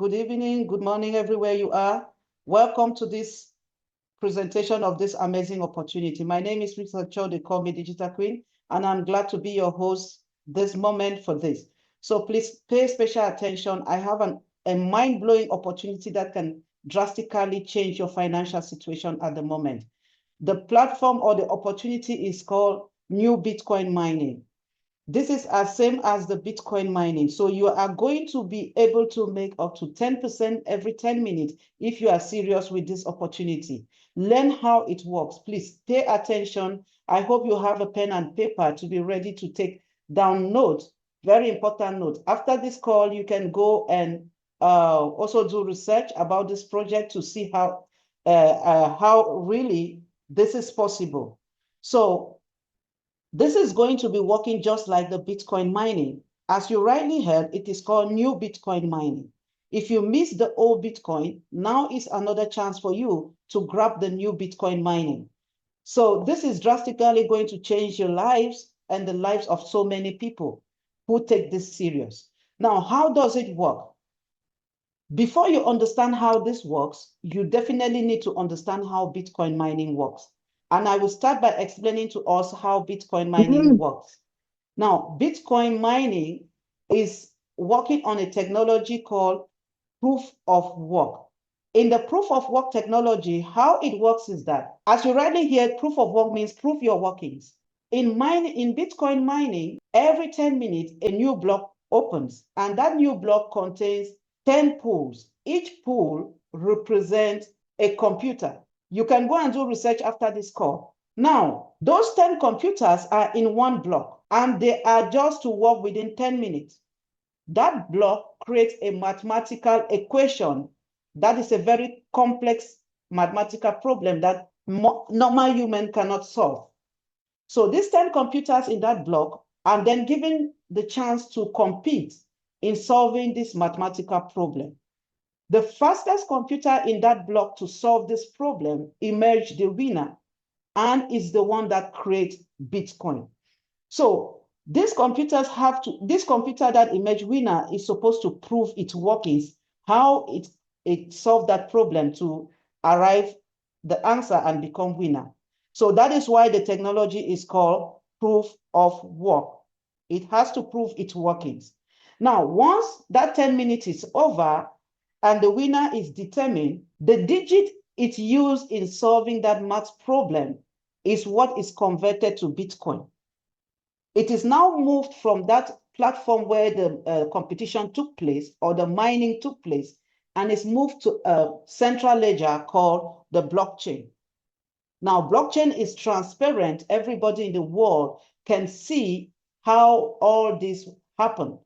good evening, good morning, everywhere you are. Welcome to this presentation of this amazing opportunity. My name is Rita Cho, they call me Digital Queen, and I'm glad to be your host this moment for this. So please pay special attention. I have a mind-blowing opportunity that can drastically change your financial situation at the moment. The platform or the opportunity is called New Bitcoin Mining. This is as same as the Bitcoin mining. So you are going to be able to make up to 10% every 10 minutes if you are serious with this opportunity. Learn how it works. Please pay attention. I hope you have a pen and paper to be ready to take down notes. Very important note. After this call, you can go and also do research about this project to see how really this is possible. So this is going to be working just like the Bitcoin mining. As you rightly heard, it is called new Bitcoin mining. If you miss the old Bitcoin, now is another chance for you to grab the new Bitcoin mining. So this is drastically going to change your lives and the lives of so many people who take this serious. Now, how does it work? Before you understand how this works, you definitely need to understand how Bitcoin mining works. And I will start by explaining to us how Bitcoin mining works. Now, Bitcoin mining is working on a technology called proof of work. In the proof of work technology, how it works is that, as you rightly hear, proof of work means prove your workings. In Bitcoin mining, every 10 minutes, a new block opens, and that new block contains 10 pools. Each pool represents a computer. You can go and do research after this call. Now, those 10 computers are in one block, and they are just to work within 10 minutes. That block creates a mathematical equation that is a very complex mathematical problem that normal human cannot solve. So these 10 computers in that block are then given the chance to compete in solving this mathematical problem. The fastest computer in that block to solve this problem emerged the winner and is the one that creates Bitcoin. So these computers this computer that emerged winner is supposed to prove its workings, how it solved that problem to arrive the answer and become winner. So that is why the technology is called proof of work. It has to prove its workings. Now, once that 10 minutes is over and the winner is determined, the digit it used in solving that math problem is what is converted to Bitcoin. It is now moved from that platform where the competition took place or the mining took place, and is moved to a central ledger called the blockchain. Now, blockchain is transparent. Everybody in the world can see how all this happened,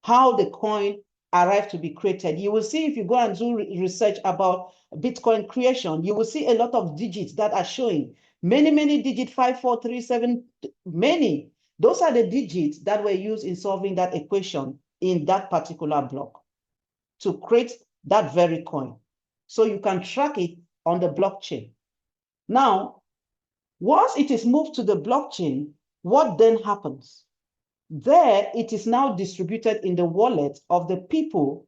how the coin arrived to be created. You will see if you go and do research about Bitcoin creation, you will see a lot of digits that are showing. Many digits, 5, 4, 3, 7, many. Those are the digits that were used in solving that equation in that particular block to create that very coin. So you can track it on the blockchain. Now, once it is moved to the blockchain, what then happens? There, it is now distributed in the wallet of the people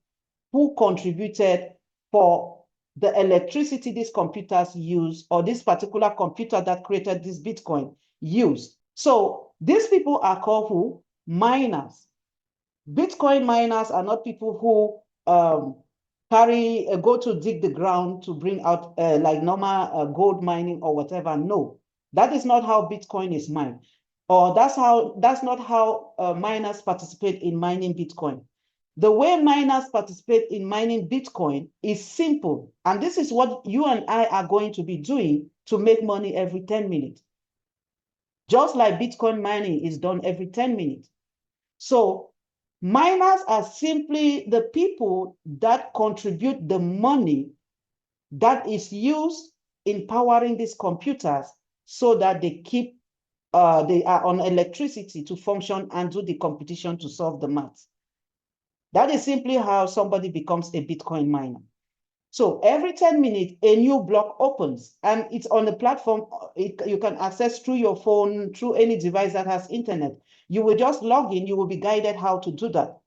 who contributed for the electricity these computers use, or this particular computer that created this Bitcoin used. So these people are called who? Miners. Bitcoin miners are not people who go to dig the ground to bring out like normal gold mining or whatever. No, that is not how Bitcoin is mined. Or that's not how miners participate in mining Bitcoin. The way miners participate in mining Bitcoin is simple. And this is what you and I are going to be doing to make money every 10 minutes. Just like Bitcoin mining is done every 10 minutes. So miners are simply the people that contribute the money that is used in powering these computers so that they are on electricity to function and do the competition to solve the math. That is simply how somebody becomes a Bitcoin miner. So every 10 minutes, a new block opens, and it's on the platform. You can access through your phone, through any device that has internet. You will just log in. You will be guided how to do that.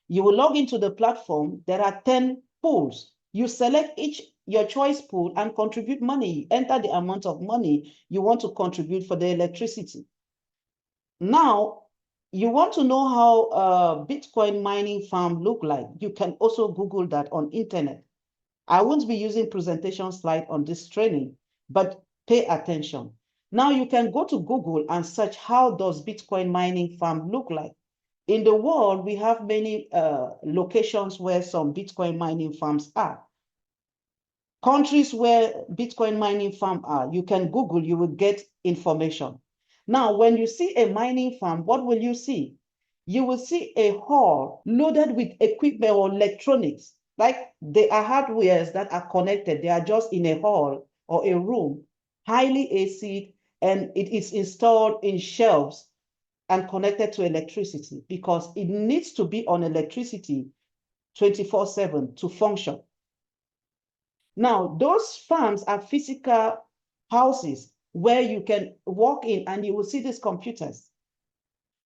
You will log into the platform. There are 10 pools. You select your choice pool and contribute money. Enter the amount of money you want to contribute for the electricity. Now, you want to know how a Bitcoin mining farm look like. You can also Google that on internet. I won't be using presentation slide on this training, but pay attention. Now you can go to Google and search how does Bitcoin mining farm look like. In the world, we have many locations where some Bitcoin mining farms are. Countries where Bitcoin mining farm are, you can Google, you will get information. Now, when you see a mining farm, what will you see? You will see a hall loaded with equipment or electronics, like they are hardwares that are connected. They are just in a hall or a room, highly AC, and it is installed in shelves and connected to electricity because it needs to be on electricity 24/7 to function. Now, those farms are physical houses where you can walk in and you will see these computers.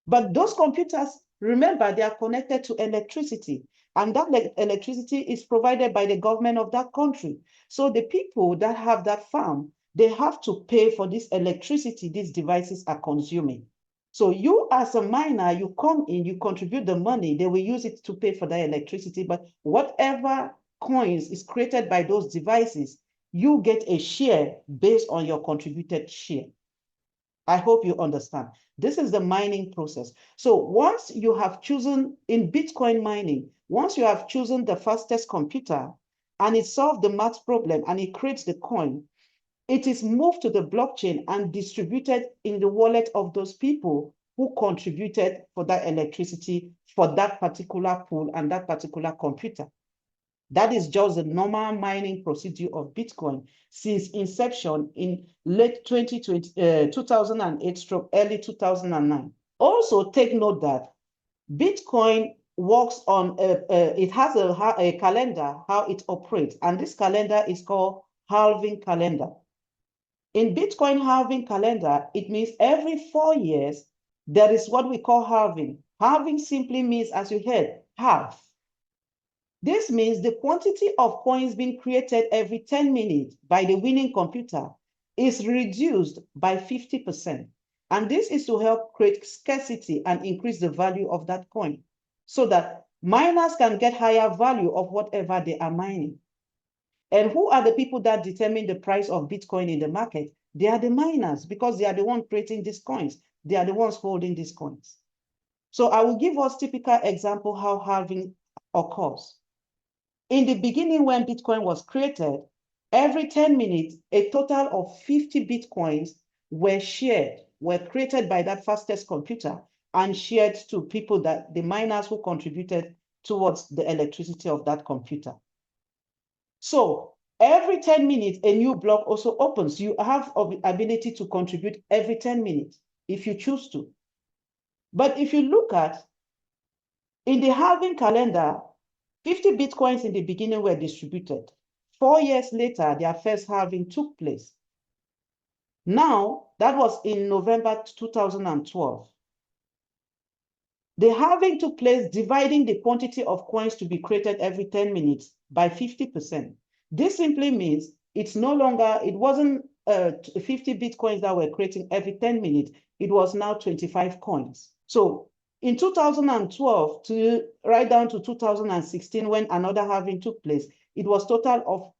But those computers, remember, they are connected to electricity, and that electricity is provided by the government of that country. So the people that have that farm, they have to pay for this electricity these devices are consuming. So you as a miner, you come in, you contribute the money, they will use it to pay for the electricity, but whatever coins is created by those devices, you get a share based on your contributed share. I hope you understand. This is the mining process. So once you have chosen in Bitcoin mining, once you have chosen the fastest computer and it solved the math problem and it creates the coin, it is moved to the blockchain and distributed in the wallet of those people who contributed for that electricity for that particular pool and that particular computer. That is just the normal mining procedure of Bitcoin since inception in late 2008 early 2009. Also take note that Bitcoin works on, it has a calendar, how it operates, and this calendar is called halving calendar. In Bitcoin halving calendar, it means every 4 years, there is what we call halving. Halving simply means, as you heard, half. This means the quantity of coins being created every 10 minutes by the winning computer is reduced by 50%. And this is to help create scarcity and increase the value of that coin so that miners can get higher value of whatever they are mining. And who are the people that determine the price of Bitcoin in the market? They are the miners because they are the ones creating these coins. They are the ones holding these coins. So I will give us typical example how halving occurs. In the beginning, when Bitcoin was created, every 10 minutes, a total of 50 Bitcoins were shared, were created by that fastest computer and shared to people that the miners who contributed towards the electricity of that computer. So every 10 minutes, a new block also opens. You have the ability to contribute every 10 minutes if you choose to. But if you look at, in the halving calendar, 50 Bitcoins in the beginning were distributed. 4 years later, their first halving took place. Now, that was in November 2012. The halving took place dividing the quantity of coins to be created every 10 minutes by 50%. This simply means it's no longer, it wasn't 50 Bitcoins that were creating every 10 minutes. It was now 25 coins. So in 2012 to right down to 2016, when another halving took place, it was total of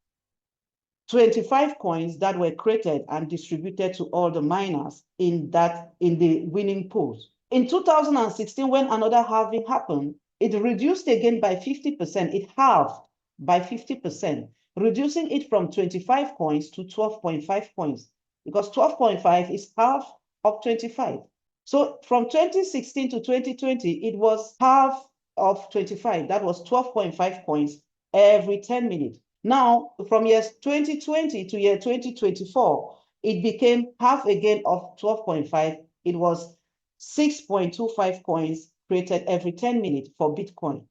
25 coins that were created and distributed to all the miners in the winning pools. In 2016, when another halving happened, it reduced again by 50%. It halved by 50%, reducing it from 25 coins to 12.5 coins, because 12.5 is half of 25. So from 2016 to 2020, it was half of 25. That was 12.5 coins every 10 minutes. Now, from year 2020 to year 2024, it became half again of 12.5. It was 6.25 coins created every 10 minutes for Bitcoin.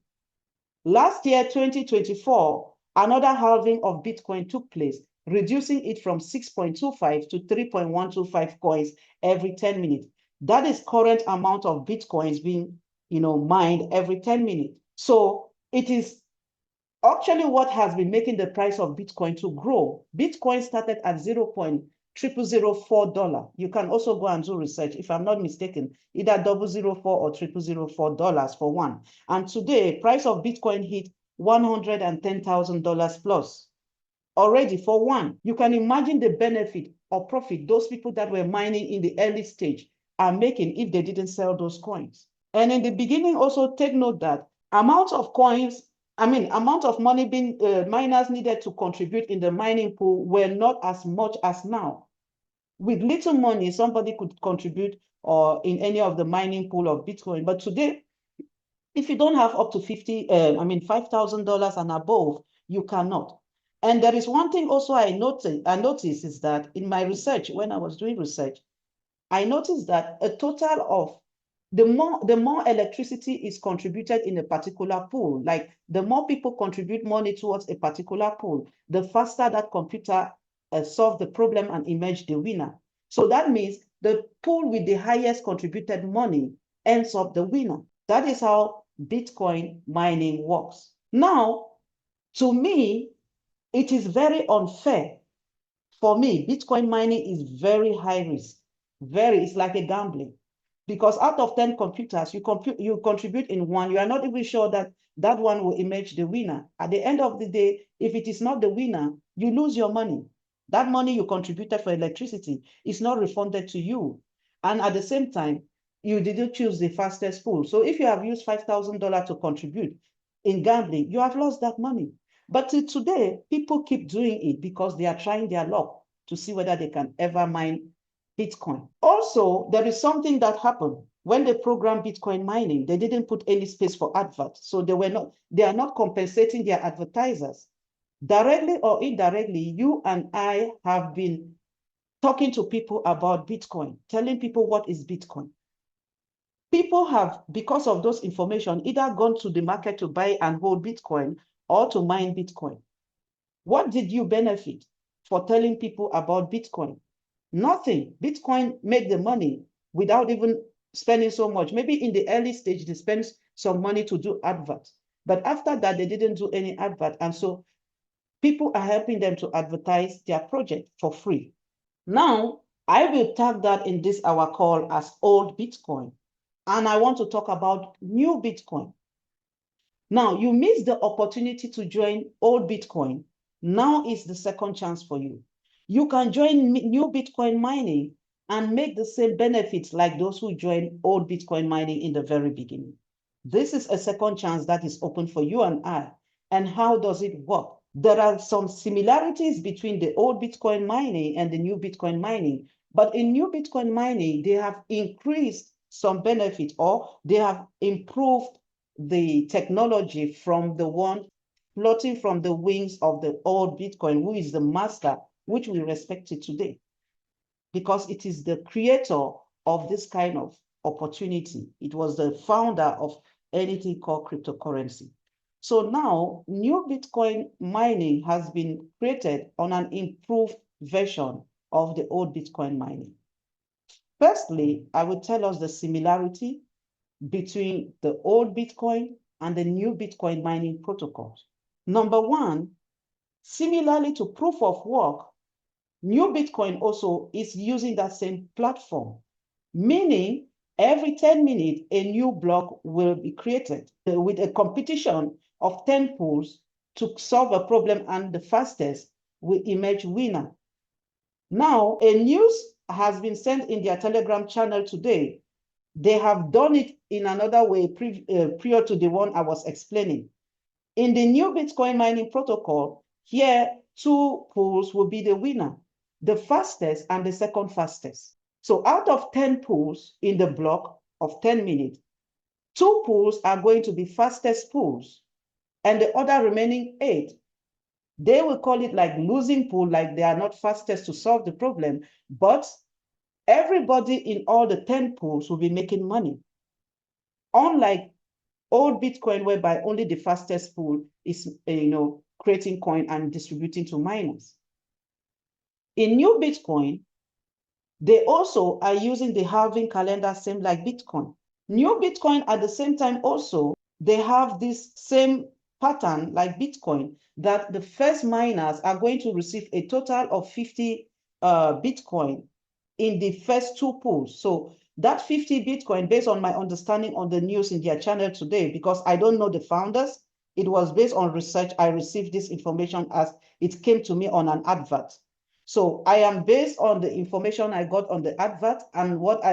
Last year, 2024, another halving of Bitcoin took place, reducing it from 6.25 to 3.125 coins every 10 minutes. That is current amount of Bitcoins being mined every 10 minutes. So it is actually what has been making the price of Bitcoin to grow. Bitcoin started at $0.0004. You can also go and do research, if I'm not mistaken, either 004 or $0.004 for one. And today, price of Bitcoin hit $110,000 plus already for one. You can imagine the benefit or profit those people that were mining in the early stage are making if they didn't sell those coins. And in the beginning, also take note that amount of money being miners needed to contribute in the mining pool were not as much as now. With little money, somebody could contribute or in any of the mining pool of Bitcoin. But today, if you don't have up to $5,000 and above, you cannot. And there is one thing also I noticed is that in my research, when I was doing research, I noticed that a total of the more electricity is contributed in a particular pool, like the more people contribute money towards a particular pool, the faster that computer solve the problem and emerge the winner. So that means the pool with the highest contributed money ends up the winner. That is how Bitcoin mining works. Now, to me, it is very unfair. For me, Bitcoin mining is very high risk. It's like a gambling. Because out of 10 computers, you contribute in one, you are not even sure that that one will emerge the winner. At the end of the day, if it is not the winner, you lose your money. That money you contributed for electricity is not refunded to you. And at the same time, you didn't choose the fastest pool. So if you have used $5,000 to contribute in gambling, you have lost that money. But today, people keep doing it because they are trying their luck to see whether they can ever mine Bitcoin. Also, there is something that happened when they programmed Bitcoin mining. They didn't put any space for adverts, so they are not compensating their advertisers. Directly or indirectly, you and I have been talking to people about Bitcoin, telling people what is Bitcoin. People have, because of those information, either gone to the market to buy and hold Bitcoin or to mine Bitcoin. What did you benefit for telling people about Bitcoin? Nothing. Bitcoin made the money without even spending so much. Maybe in the early stage, they spent some money to do adverts. But after that, they didn't do any advert. And so people are helping them to advertise their project for free. Now, I will tag that in this our call as old Bitcoin. And I want to talk about new Bitcoin. Now, you missed the opportunity to join old Bitcoin. Now is the second chance for you. You can join new Bitcoin mining and make the same benefits like those who joined old Bitcoin mining in the very beginning. This is a second chance that is open for you and I. And how does it work? There are some similarities between the old Bitcoin mining and the new Bitcoin mining. But in new Bitcoin mining, they have increased some benefit or they have improved the technology from the one floating from the wings of the old Bitcoin, who is the master, which we respect it today, because it is the creator of this kind of opportunity. It was the founder of anything called cryptocurrency. So now, new Bitcoin mining has been created on an improved version of the old Bitcoin mining. Firstly, I will tell us the similarity between the old Bitcoin and the new Bitcoin mining protocols. Number one, similarly to proof of work, new Bitcoin also is using that same platform, meaning every 10 minutes, a new block will be created with a competition of 10 pools to solve a problem, and the fastest will emerge winner. Now, a news has been sent in their Telegram channel today. They have done it in another way prior to the one I was explaining. In the new Bitcoin mining protocol, here, 2 pools will be the winner, the fastest and the second fastest. So out of 10 pools in the block of 10 minutes, 2 pools are going to be fastest pools, and the other remaining 8, they will call it like losing pool, like they are not fastest to solve the problem, but everybody in all the 10 pools will be making money. Unlike old Bitcoin, whereby only the fastest pool is, creating coin and distributing to miners. In new Bitcoin, they also are using the halving calendar, same like Bitcoin. New Bitcoin at the same time also they have this same pattern like Bitcoin, that the first miners are going to receive a total of 50 Bitcoin in the first two pools. So that 50 Bitcoin, based on my understanding on the news in their channel today, because I don't know the founders, it was based on research. I received this information as it came to me on an advert. So I am based on the information I got on the advert, and what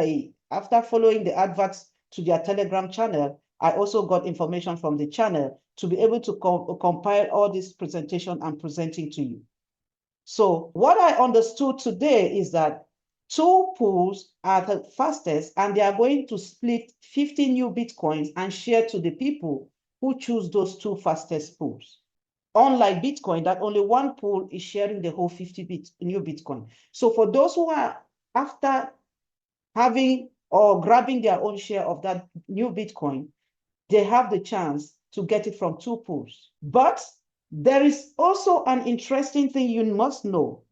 after following the adverts to their Telegram channel, I also got information from the channel to be able to compile all this presentation and presenting to you. So what I understood today is that two pools are the fastest, and they are going to split 50 new Bitcoins and share to the people who choose those two fastest pools. Unlike Bitcoin, that only one pool is sharing the whole 50 new Bitcoin. So for those who are after having or grabbing their own share of that new Bitcoin, they have the chance to get it from two pools. But there is also an interesting thing you must know.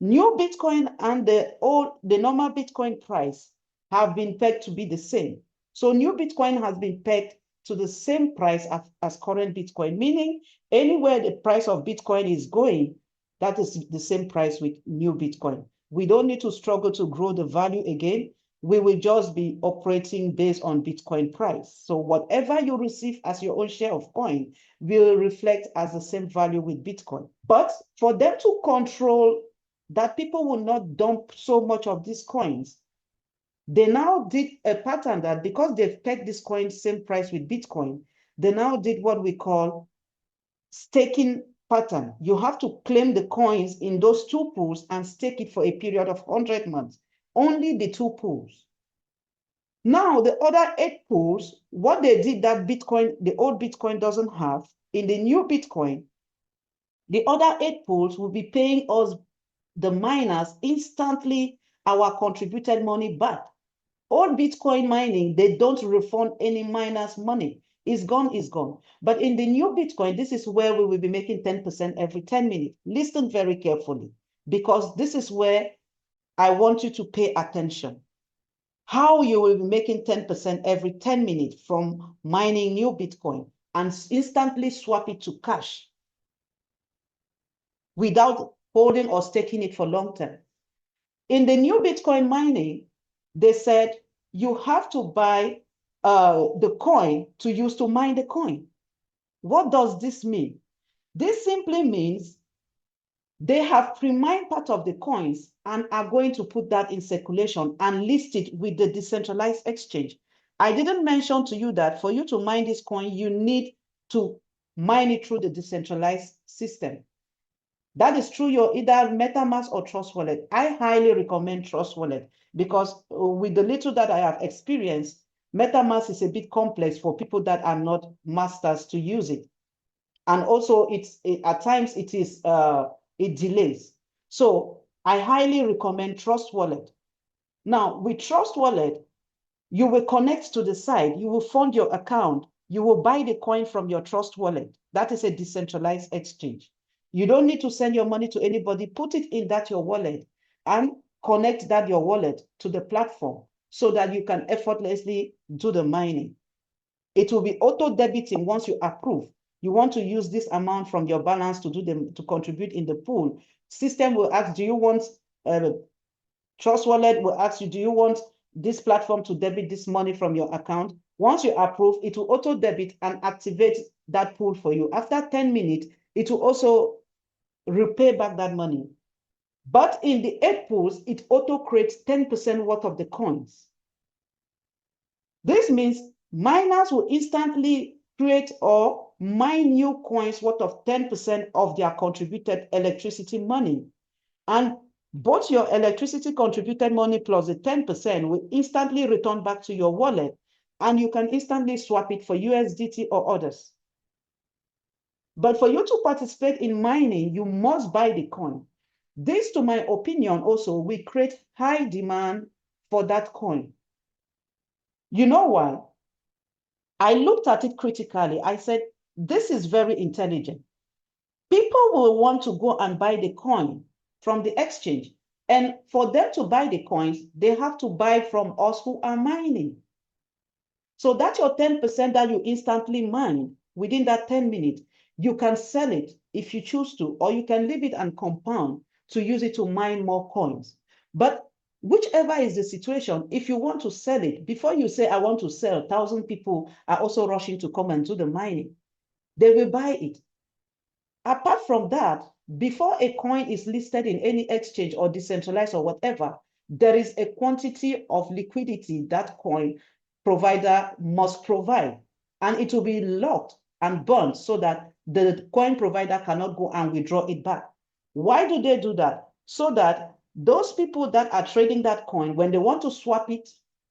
New Bitcoin and the normal Bitcoin price have been pegged to be the same. So new Bitcoin has been pegged to the same price as current Bitcoin, meaning anywhere the price of Bitcoin is going, that is the same price with new Bitcoin. We don't need to struggle to grow the value again. We will just be operating based on Bitcoin price. So whatever you receive as your own share of coin will reflect as the same value with Bitcoin. But for them to control that people will not dump so much of these coins, they now did a pattern that because they've pegged this coin same price with Bitcoin, they now did what we call staking pattern. You have to claim the coins in those two pools and stake it for a period of 100 months. Only the two pools. Now, the other 8 pools, what they did that Bitcoin, the old Bitcoin doesn't have, in the new Bitcoin, the other 8 pools will be paying us, the miners, instantly our contributed money back. All Bitcoin mining, they don't refund any miners' money. It's gone, it's gone. But in the new Bitcoin, this is where we will be making 10% every 10 minutes. Listen very carefully, because this is where I want you to pay attention. How you will be making 10% every 10 minutes from mining new Bitcoin and instantly swap it to cash without holding or staking it for long term. In the new Bitcoin mining, they said you have to buy the coin to use to mine the coin. What does this mean? This simply means they have pre-mined part of the coins and are going to put that in circulation and list it with the decentralized exchange. I didn't mention to you that for you to mine this coin, you need to mine it through the decentralized system. That is through your either MetaMask or Trust Wallet. I highly recommend Trust Wallet because with the little that I have experienced, MetaMask is a bit complex for people that are not masters to use it. And also at times it delays. So I highly recommend Trust Wallet. Now with Trust Wallet, you will connect to the site, you will fund your account, you will buy the coin from your Trust Wallet. That is a decentralized exchange. You don't need to send your money to anybody, put it in that your wallet and connect that your wallet to the platform so that you can effortlessly do the mining. It will be auto-debiting once you approve. You want to use this amount from your balance to contribute in the pool. System will ask, do you want, Trust Wallet will ask you, do you want this platform to debit this money from your account? Once you approve, it will auto-debit and activate that pool for you. After 10 minutes, it will also repay back that money. But in the 8 pools, it auto-creates 10% worth of the coins. This means miners will instantly create or mine new coins worth of 10% of their contributed electricity money. And both your electricity contributed money plus the 10% will instantly return back to your wallet, and you can instantly swap it for USDT or others. But for you to participate in mining, you must buy the coin. This, to my opinion, also will create high demand for that coin. You know why? I looked at it critically. I said, this is very intelligent. People will want to go and buy the coin from the exchange. And for them to buy the coins, they have to buy from us who are mining. So that's your 10% that you instantly mine within that 10 minutes. You can sell it if you choose to, or you can leave it and compound to use it to mine more coins. But whichever is the situation, if you want to sell it, before you say, I want to sell, 1,000 people are also rushing to come and do the mining. They will buy it. Apart from that, before a coin is listed in any exchange or decentralized or whatever, there is a quantity of liquidity that coin provider must provide, and it will be locked and burned so that the coin provider cannot go and withdraw it back. Why do they do that? So that those people that are trading that coin, when they want to swap it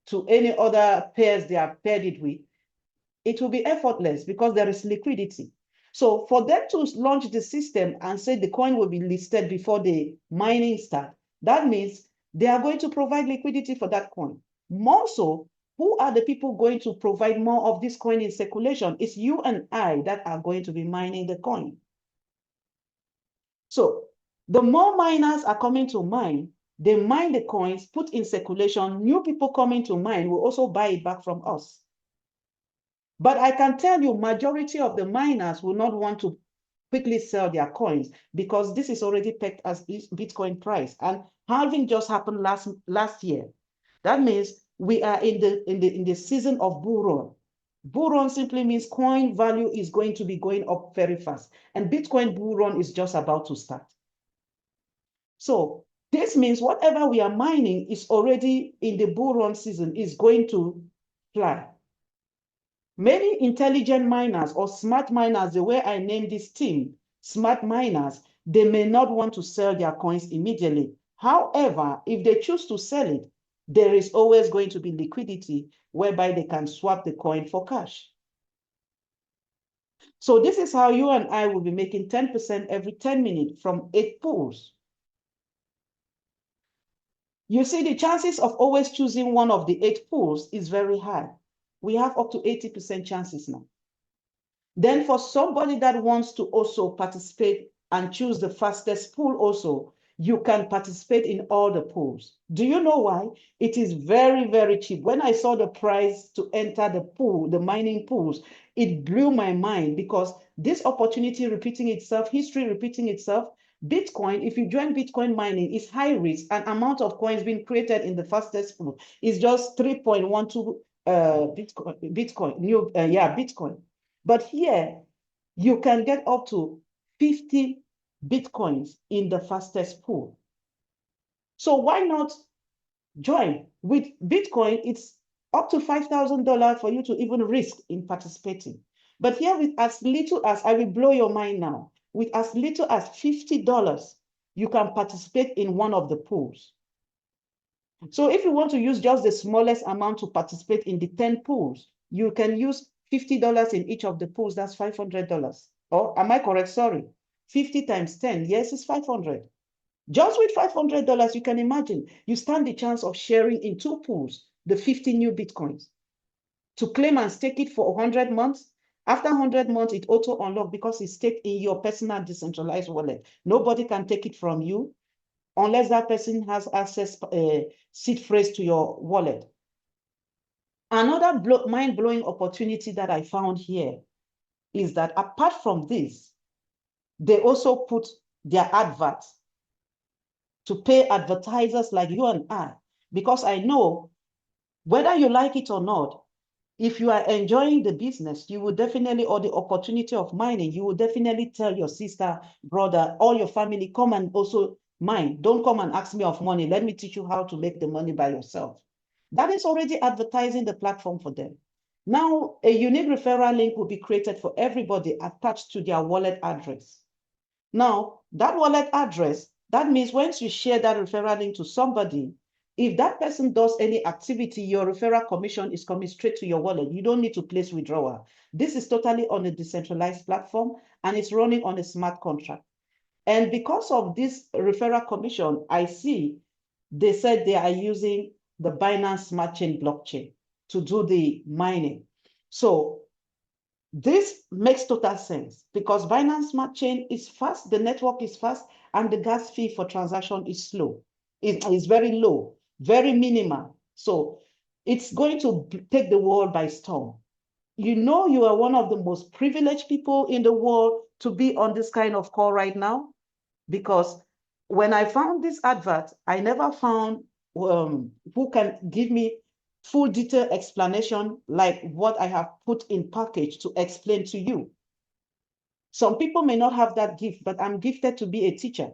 to any other pairs they have paired it with, it will be effortless because there is liquidity. So for them to launch the system and say the coin will be listed before the mining start, that means they are going to provide liquidity for that coin. More so, who are the people going to provide more of this coin in circulation? It's you and I that are going to be mining the coin. So the more miners are coming to mine, they mine the coins, put in circulation. New people coming to mine will also buy it back from us. But I can tell you, majority of the miners will not want to quickly sell their coins because this is already pegged as Bitcoin price. And halving just happened last year. That means we are in the season of bull run. Bull run simply means coin value is going to be going up very fast. And Bitcoin bull run is just about to start. So this means whatever we are mining is already in the bull run season is going to fly. Many intelligent miners or smart miners, the way I name this team, smart miners, they may not want to sell their coins immediately. However, if they choose to sell it, there is always going to be liquidity whereby they can swap the coin for cash. So this is how you and I will be making 10% every 10 minutes from 8 pools. You see, the chances of always choosing one of the 8 pools is very high. We have up to 80% chances now. Then for somebody that wants to also participate and choose the fastest pool also, you can participate in all the pools. Do you know why? It is very, very cheap. When I saw the price to enter the pool, the mining pools, it blew my mind because this opportunity repeating itself, history repeating itself, Bitcoin, if you join Bitcoin mining, is high risk and amount of coins being created in the fastest pool is just 3.12 Bitcoin. But here, you can get up to 50 Bitcoins in the fastest pool. So why not join? With Bitcoin, it's up to $5,000 for you to even risk in participating. But here with as little as, I will blow your mind now, with as little as $50, you can participate in one of the pools. So if you want to use just the smallest amount to participate in the 10 pools, you can use $50 in each of the pools, that's $500. Or am I correct? Sorry. 50 times 10, yes, it's 500. Just with $500, you can imagine, you stand the chance of sharing in 2 pools, the 50 new Bitcoins. To claim and stake it for 100 months, after 100 months, it auto unlock because it's staked in your personal decentralized wallet. Nobody can take it from you unless that person has access seed phrase to your wallet. Another mind-blowing opportunity that I found here is that apart from this, they also put their adverts to pay advertisers like you and I, because I know whether you like it or not, if you are enjoying the business, you will definitely, or the opportunity of mining, you will definitely tell your sister, brother, all your family, come and also mine. Don't come and ask me of money. Let me teach you how to make the money by yourself. That is already advertising the platform for them. Now, a unique referral link will be created for everybody attached to their wallet address. Now, that wallet address, that means once you share that referral link to somebody, if that person does any activity, your referral commission is coming straight to your wallet. You don't need to place withdrawal. This is totally on a decentralized platform and it's running on a smart contract. And because of this referral commission, I see they said they are using the Binance Smart Chain blockchain to do the mining. So this makes total sense because Binance Smart Chain is fast, the network is fast, and the gas fee for transaction is slow. It is very low, very minimal. So It's going to take the world by storm. You know, you are one of the most privileged people in the world to be on this kind of call right now, because when I found this advert, I never found who can give me full detailed explanation like what I have put in package to explain to you. Some people may not have that gift, but I'm gifted to be a teacher.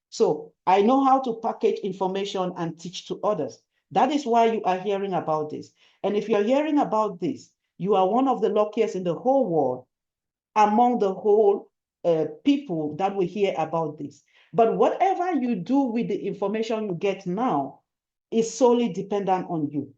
So I know how to package information and teach to others. That is why you are hearing about this. And if you're hearing about this, you are one of the luckiest in the whole world among the whole people that will hear about this. But whatever you do with the information you get now is solely dependent on you.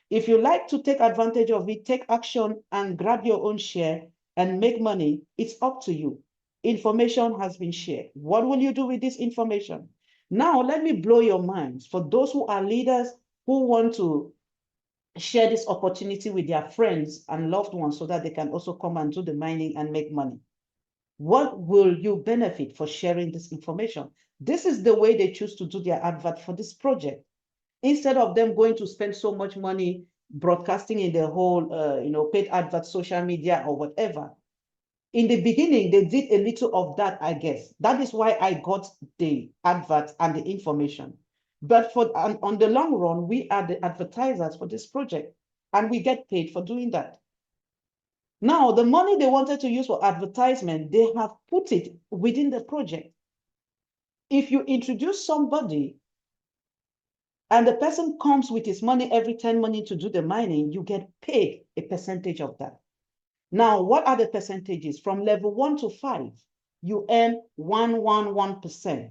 If you like to take advantage of it, take action and grab your own share and make money, it's up to you. Information has been shared. What will you do with this information? Now, let me blow your minds. For those who are leaders who want to share this opportunity with their friends and loved ones so that they can also come and do the mining and make money. What will you benefit for sharing this information? This is the way they choose to do their advert for this project. Instead of them going to spend so much money broadcasting in the whole, paid advert, social media or whatever. In the beginning, they did a little of that, I guess. That is why I got the advert and the information. But on the long run, we are the advertisers for this project, and we get paid for doing that. Now, the money they wanted to use for advertisement, they have put it within the project. If you introduce somebody and the person comes with his money every 10 minutes to do the mining, you get paid a percentage of that. Now, what are the percentages? From level 1 to 5, you earn 111%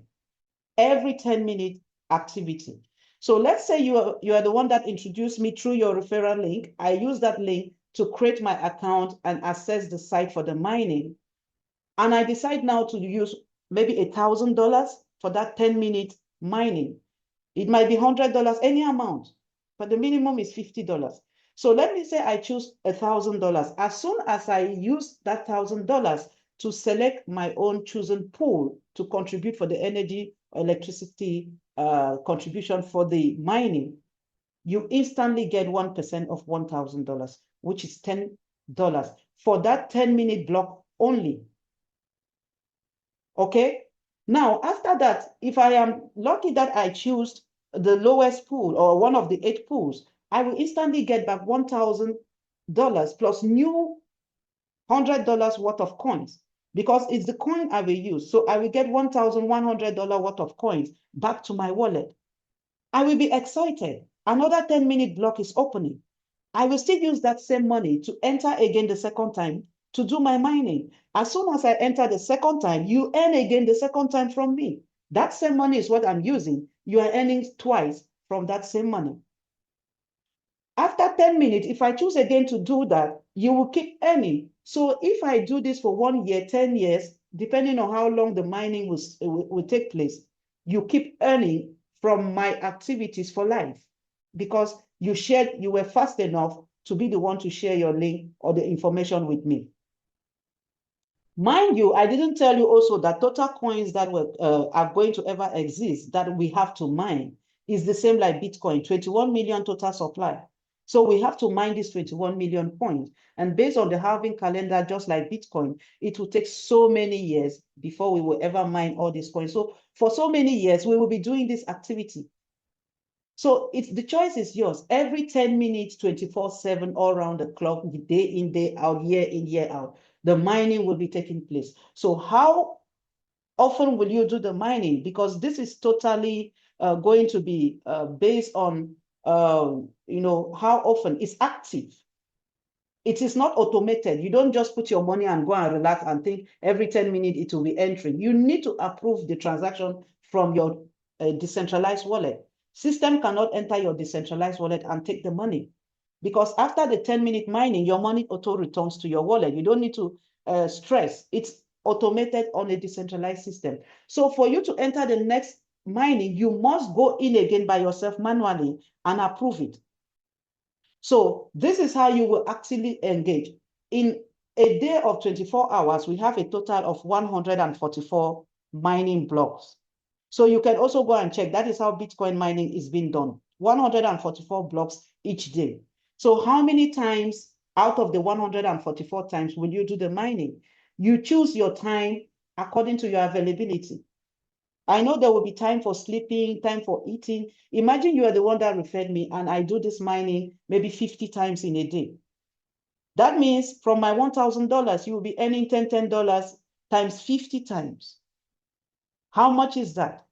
every 10-minute activity. So let's say you are the one that introduced me through your referral link. I use that link to create my account and access the site for the mining. And I decide now to use maybe $1,000 for that 10-minute mining. It might be $100, any amount, but the minimum is $50. So let me say I choose $1,000. As soon as I use that $1,000 to select my own chosen pool to contribute for the energy or electricity contribution for the mining, you instantly get 1% of $1,000, which is $10 for that 10-minute block only. Okay? Now, after that, if I am lucky that I choose the lowest pool or one of the 8 pools, I will instantly get back $1,000 plus new $100 worth of coins, because it's the coin I will use. So I will get $1,100 worth of coins back to my wallet. I will be excited. Another 10-minute block is opening. I will still use that same money to enter again the second time to do my mining. As soon as I enter the second time, you earn again the second time from me. That same money is what I'm using. You are earning twice from that same money. After 10 minutes, if I choose again to do that, you will keep earning. So if I do this for 1 year, 10 years, depending on how long the mining will take place, you keep earning from my activities for life, because you were fast enough to be the one to share your link or the information with me. Mind you, I didn't tell you also that total coins that are going to ever exist that we have to mine is the same like Bitcoin, 21 million total supply. So we have to mine these 21 million coins. And based on the halving calendar, just like Bitcoin, it will take so many years before we will ever mine all these coins. So for so many years, we will be doing this activity. So the choice is yours. Every 10 minutes, 24/7, all around the clock, day in, day out, year in, year out, the mining will be taking place. So how often will you do the mining? Because this is totally going to be based on, how often it's active. It is not automated. You don't just put your money and go and relax and think every 10 minutes it will be entering. You need to approve the transaction from your decentralized wallet. System cannot enter your decentralized wallet and take the money, because after the 10-minute mining, your money auto returns to your wallet. You don't need to stress. It's automated on a decentralized system. So for you to enter the next mining, you must go in again by yourself manually and approve it. So this is how you will actually engage. In a day of 24 hours, we have a total of 144 mining blocks. So you can also go and check. That is how Bitcoin mining is being done. 144 blocks each day. So how many times out of the 144 times will you do the mining? You choose your time according to your availability. I know there will be time for sleeping, time for eating. Imagine you are the one that referred me and I do this mining maybe 50 times in a day. That means from my $1,000, you will be earning $10 times 50 times. How much is that?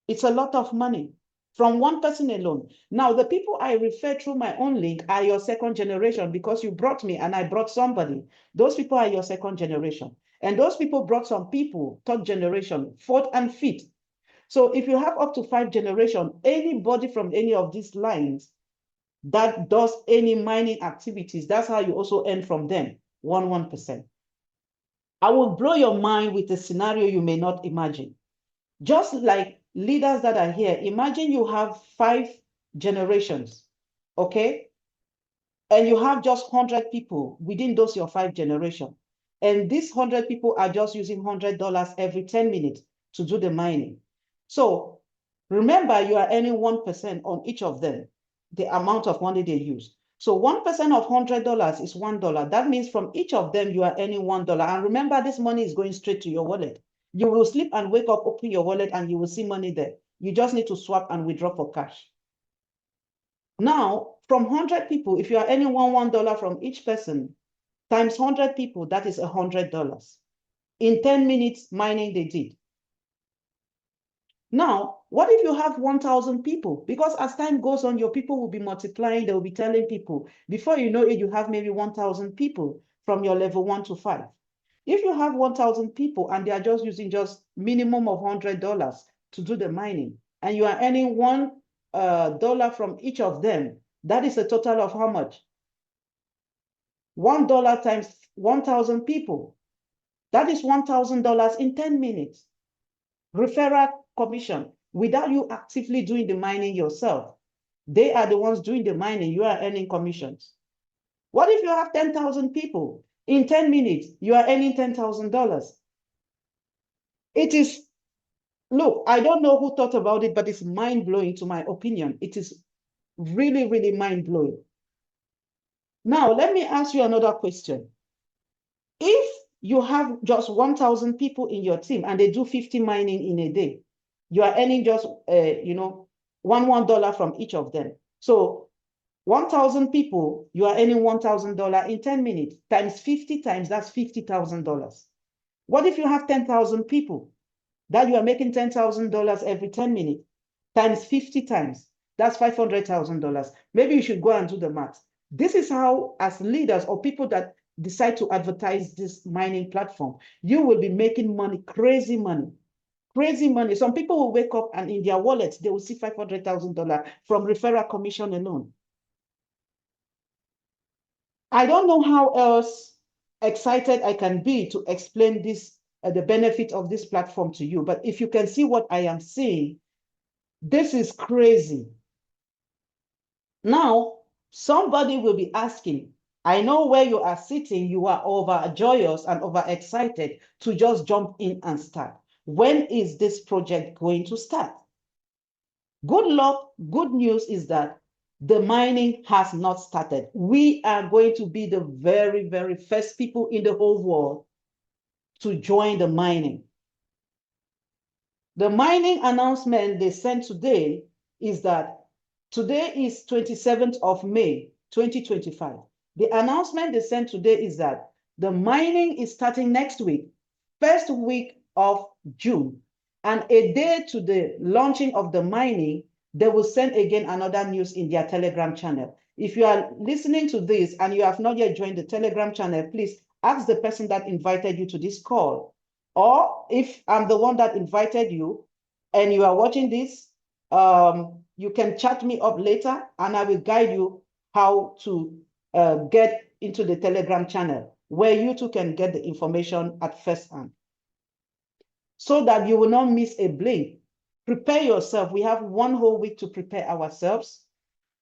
It's a lot of money from one person alone. Now, the people I refer through my own link are your second generation because you brought me and I brought somebody. Those people are your second generation. And those people brought some people, third generation, fourth and fifth. So if you have up to 5 generations, anybody from any of these lines that does any mining activities, that's how you also earn from them, 1%. I will blow your mind with a scenario you may not imagine. Just like leaders that are here, imagine you have 5 generations, okay? And you have just 100 people within those your 5 generations. And these 100 people are just using $100 every 10 minutes to do the mining. So remember, you are earning 1% on each of them, the amount of money they use. So 1% of $100 is $1. That means from each of them, you are earning $1. And remember, this money is going straight to your wallet. You will sleep and wake up, open your wallet, and you will see money there. You just need to swap and withdraw for cash. Now, from 100 people, if you are earning $1 from each person, times 100 people, that is $100. In 10 minutes, mining they did. Now, what if you have 1,000 people? Because as time goes on, your people will be multiplying. They will be telling people. Before you know it, you have maybe 1,000 people from your level 1 to 5. If you have 1,000 people and they are just using just minimum of $100 to do the mining, and you are earning $1 from each of them, that is a total of how much? $1 times 1,000 people. That is $1,000 in 10 minutes. Referral commission without you actively doing the mining yourself. They are the ones doing the mining. You are earning commissions. What if you have 10,000 people? In 10 minutes, you are earning $10,000. It is, look, I don't know who thought about it, but it's mind-blowing to my opinion. It is really, really mind-blowing. Now, let me ask you another question. If you have just 1,000 people in your team and they do 50 mining in a day, you are earning just, $1 from each of them. So 1,000 people, you are earning $1,000 in 10 minutes, times 50 times, that's $50,000. What if you have 10,000 people that you are making $10,000 every 10 minutes, times 50 times, that's $500,000. Maybe you should go and do the math. This is how, as leaders or people that decide to advertise this mining platform, you will be making money, crazy money. Crazy money. Some people will wake up and in their wallets, they will see $500,000 from referral commission alone. I don't know how else excited I can be to explain this, the benefit of this platform to you. But if you can see what I am seeing, this is crazy. Now, somebody will be asking, I know where you are sitting, you are overjoyous and overexcited to just jump in and start. When is this project going to start? Good luck, good news is that the mining has not started. We are going to be the very, very first people in the whole world to join the mining. The mining announcement they sent today is that today is 27th of May, 2025. The announcement they sent today is that the mining is starting next week, first week of June. And a day to the launching of the mining, they will send again another news in their Telegram channel. If you are listening to this and you have not yet joined the Telegram channel, please ask the person that invited you to this call. Or if I'm the one that invited you and you are watching this, you can chat me up later and I will guide you how to get into the Telegram channel where you too can get the information at first hand, so that you will not miss a blink. Prepare yourself. We have one whole week to prepare ourselves.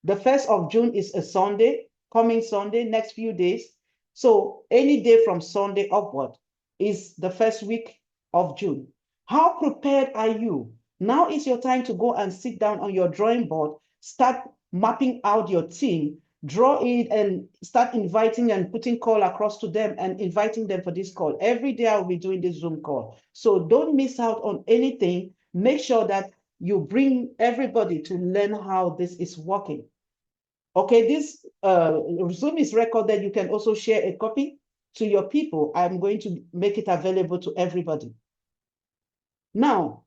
The 1st of June is a Sunday, coming Sunday, next few days. So any day from Sunday upward is the first week of June. How prepared are you? Now is your time to go and sit down on your drawing board, start mapping out your team, draw it and start inviting and putting call across to them and inviting them for this call. Every day I'll be doing this Zoom call. So don't miss out on anything. Make sure that you bring everybody to learn how this is working. Okay, this Zoom is recorded. You can also share a copy to your people. I'm going to make it available to everybody. Now,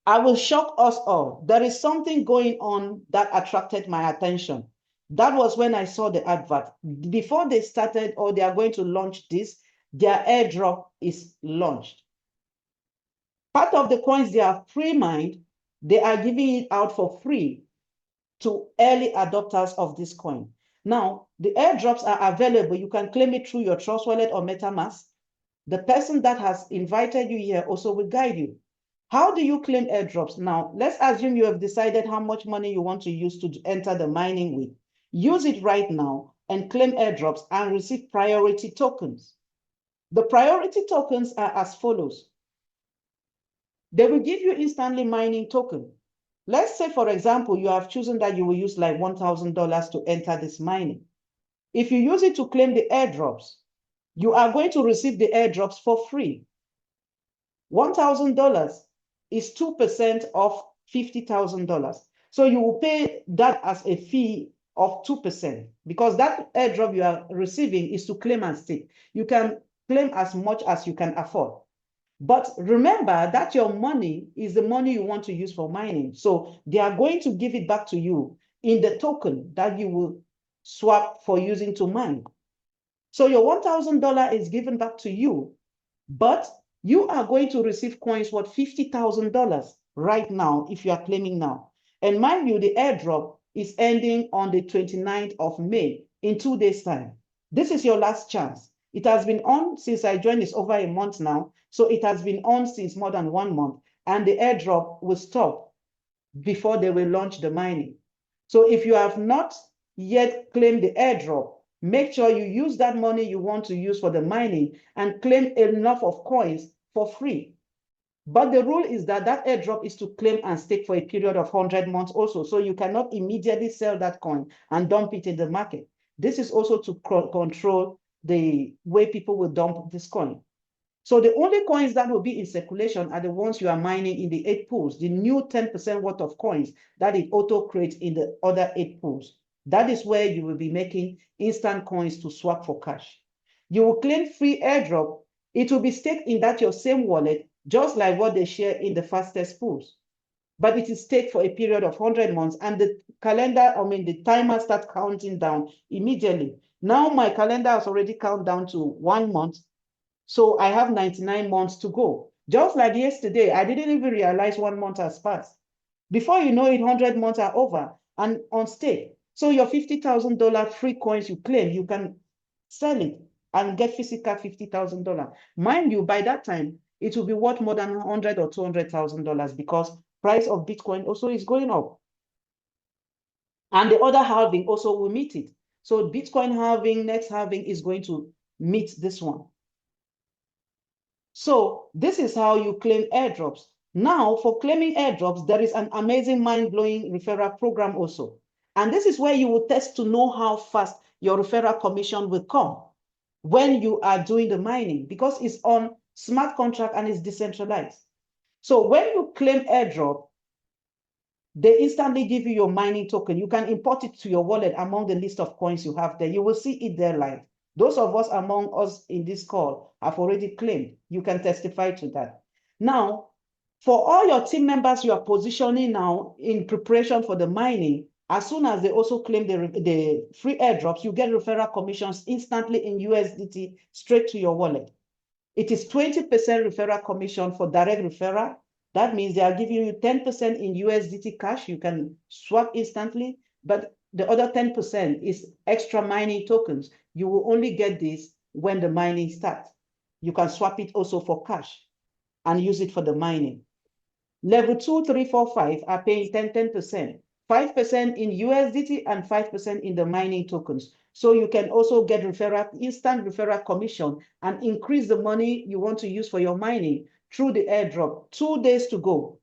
I will shock us all. There is something going on that attracted my attention. That was when I saw the advert. Before they started or they are going to launch this, their airdrop is launched. Part of the coins they have pre-mined, they are giving it out for free to early adopters of this coin. Now, the airdrops are available. You can claim it through your Trust Wallet or MetaMask. The person that has invited you here also will guide you. How do you claim airdrops? Now, let's assume you have decided how much money you want to use to enter the mining with. Use it right now and claim airdrops and receive priority tokens. The priority tokens are as follows. They will give you instantly mining token. Let's say, for example, you have chosen that you will use like $1,000 to enter this mining. If you use it to claim the airdrops, you are going to receive the airdrops for free. $1,000 is 2% of $50,000. So you will pay that as a fee of 2% because that airdrop you are receiving is to claim and stake. You can claim as much as you can afford. But remember that your money is the money you want to use for mining. So they are going to give it back to you in the token that you will swap for using to mine. So your $1,000 is given back to you, but you are going to receive coins worth $50,000 right now if you are claiming now. And mind you, the airdrop is ending on the 29th of May in 2 days' time. This is your last chance. It has been on since I joined, it's over a month now. So it has been on since more than 1 month, and the airdrop will stop before they will launch the mining. So if you have not yet claimed the airdrop, make sure you use that money you want to use for the mining and claim enough of coins for free. But the rule is that that airdrop is to claim and stake for a period of 100 months also. So you cannot immediately sell that coin and dump it in the market. This is also to control the way people will dump this coin. So the only coins that will be in circulation are the ones you are mining in the 8 pools, the new 10% worth of coins that it auto creates in the other 8 pools. That is where you will be making instant coins to swap for cash. You will claim free airdrop. It will be staked in that your same wallet, just like what they share in the fastest pools. But it is staked for a period of 100 months, and the the timer starts counting down immediately. Now my calendar has already counted down to 1 month. So I have 99 months to go. Just like yesterday, I didn't even realize 1 month has passed. Before you know it, 100 months are over and on stake. So your $50,000 free coins you claim, you can sell it and get physical $50,000. Mind you, by that time, it will be worth more than $100,000 or $200,000 because price of Bitcoin also is going up. And the other halving also will meet it. So Bitcoin halving, next halving is going to meet this one. So this is how you claim airdrops. Now, for claiming airdrops, there is an amazing mind-blowing referral program also. And this is where you will test to know how fast your referral commission will come when you are doing the mining, because it's on smart contract and it's decentralized. So when you claim airdrop, they instantly give you your mining token. You can import it to your wallet among the list of coins you have there. You will see it there live. Those of us among us in this call have already claimed. You can testify to that. Now, for all your team members you are positioning now in preparation for the mining, as soon as they also claim the free airdrops, you get referral commissions instantly in USDT straight to your wallet. It is 20% referral commission for direct referral. That means they are giving you 10% in USDT cash. You can swap instantly, but the other 10% is extra mining tokens. You will only get this when the mining starts. You can swap it also for cash and use it for the mining. Level 2, 3, 4, 5 are paying 10%, 5% in USDT and 5% in the mining tokens. So you can also get instant referral commission and increase the money you want to use for your mining through the airdrop. 2 days to go.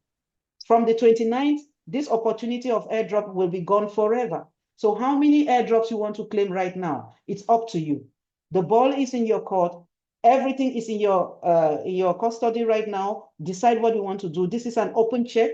From the 29th, this opportunity of airdrop will be gone forever. So how many airdrops you want to claim right now? It's up to you. The ball is in your court. Everything is in your custody right now. Decide what you want to do. This is an open check.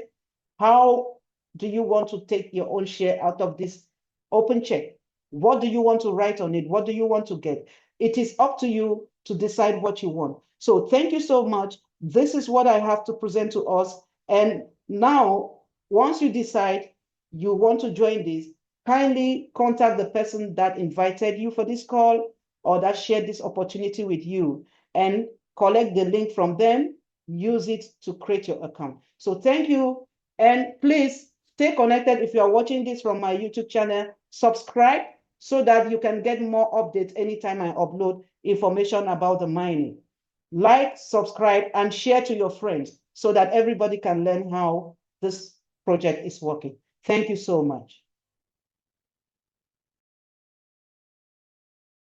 How do you want to take your own share out of this open check? What do you want to write on it? What do you want to get? It is up to you to decide what you want. So thank you so much. This is what I have to present to us. And now, once you decide you want to join this, kindly contact the person that invited you for this call or that shared this opportunity with you and collect the link from them, use it to create your account. So thank you. And please stay connected. If you are watching this from my YouTube channel, subscribe so that you can get more updates anytime I upload information about the mining. Like, subscribe, and share to your friends so that everybody can learn how this project is working. Thank you so much.